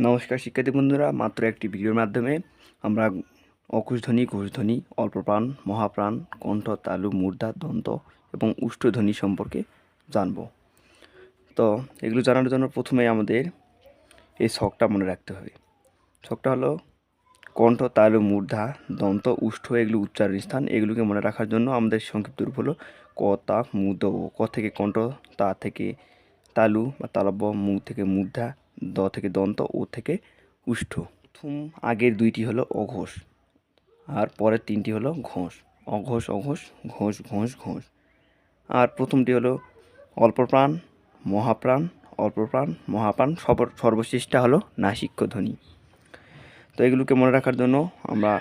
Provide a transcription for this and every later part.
নমস্কার শিক্ষার্থী বন্ধুরা, মাত্র একটি ভিডিওর মাধ্যমে আমরা অকুশধ্বনি, ঘোষধ্বনি, অল্পপ্রাণ, মহাপ্রাণ, কণ্ঠ, তালু, মূর্ধা, দন্ত এবং উষ্ঠধ্বনি সম্পর্কে জানব। তো এগুলো জানার জন্য প্রথমে আমাদের এই ছকটা মনে রাখতে হবে। ছকটা হলো কণ্ঠ, তালু, মূর্ধা, দন্ত, উষ্ঠ, এগুলো উচ্চারণ স্থান। এগুলোকে মনে রাখার জন্য আমাদের সংক্ষিপ্ত রূপ হলো ক, তা, মু, দ, ও। ক থেকে কণ্ঠ, তা থেকে তালু বা তালব্য, মু থেকে মূর্ধা, দ থেকে দন্ত, ও থেকে উষ্ঠ। প্রথম আগের দুইটি হলো অঘোষ আর পরের তিনটি হলো ঘোষ। অঘোষ, অঘোষ, ঘোষ, ঘোষ, ঘোষ। আর প্রথমটি হলো অল্পপ্রাণ, মহাপ্রাণ, অল্পপ্রাণ, মহাপ্রাণ, সর্বশেষটা হলো নাসিক্য ধ্বনি। তো এগুলোকে মনে রাখার জন্য আমরা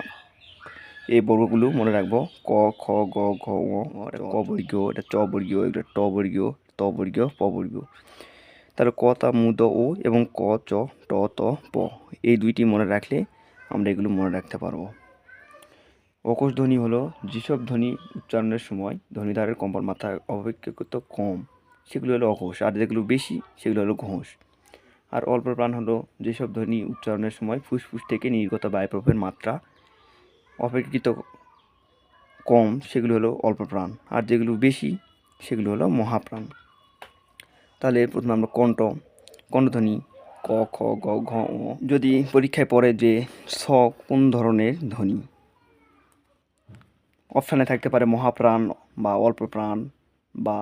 এই বর্গগুলো মনে রাখবো। ক, খ, গ, ঘ, ঙ, এটা ক বর্গীয়, এটা চ বর্গীয়, এটা ট বর্গীয়, ত বর্গীয়, প বর্গীয়। তাহলে ক, তা, মু, দ, ও এবং ক, চ, ট, ত, প, এই দুইটি মনে রাখলে আমরা এগুলো মনে রাখতে পারবো। অঘোষ ধ্বনি হলো যেসব ধ্বনি উচ্চারণের সময় ধ্বনিধারের কম্পন মাত্রা অপেক্ষাকৃত কম, সেগুলো হলো অঘোষ, আর যেগুলো বেশি সেগুলো হলো ঘোষ। আর অল্পপ্রাণ হলো যেসব ধ্বনি উচ্চারণের সময় ফুসফুস থেকে নির্গত বায়ুপ্রবাহের মাত্রা অপেক্ষাকৃত কম, সেগুলো হলো অল্পপ্রাণ, আর যেগুলো বেশি সেগুলো হলো মহাপ্রাণ। তাহলে প্রথমে আমরা কণ্ঠধ্বনি ক, খ, গ, ঘ, ঙ। যদি পরীক্ষায় পড়ে যে ছ কোন ধরনের ধ্বনি, অপশানে থাকতে পারে মহাপ্রাণ বা অল্পপ্রাণ বা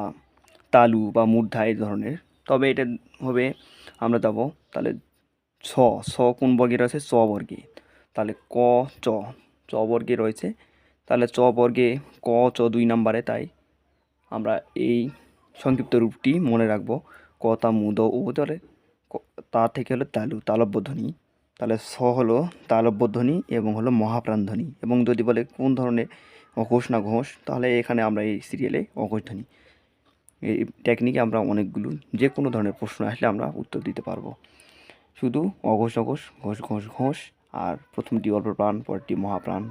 তালু বা মূর্ধা এই ধরনের। তবে এটা হবে, আমরা যাব তাহলে ছ কোন বর্গে রয়েছে? চ বর্গে। তাহলে ক, চ বর্গে রয়েছে। তাহলে চ বর্গে ক, চ 2 নম্বরে, তাই আমরা এই সংক্ষিপ্ত রূপটি মনে রাখবো। ক, তা, মু, দ, ও। তাহলে তা থেকে হলো তালু, তালব্য ধ্বনি। তাহলে ছ হলো তালব্য ধ্বনি এবং হলো মহাপ্রাণ ধ্বনি। এবং যদি বলে কোন ধরনের অঘোষ না ঘোষ, তাহলে এখানে আমরা এই সিরিয়ালে অঘোষ ধ্বনি। এই টেকনিকে আমরা অনেকগুলো যে কোনো ধরনের প্রশ্ন আসলে আমরা উত্তর দিতে পারবো। শুধু অঘোষ, অঘোষ, ঘোষ, ঘোষ, ঘোষ, আর প্রথমটি অল্পপ্রাণ, পরেরটি মহাপ্রাণ,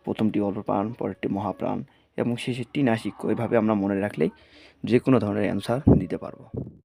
প্রথমটি অল্পপ্রাণ, পরেরটি মহাপ্রাণ এবং শেষেরটি নাসিক্য। এভাবে আমরা মনে রাখলেই যে কোনো ধরনের অ্যান্সার দিতে পারবো।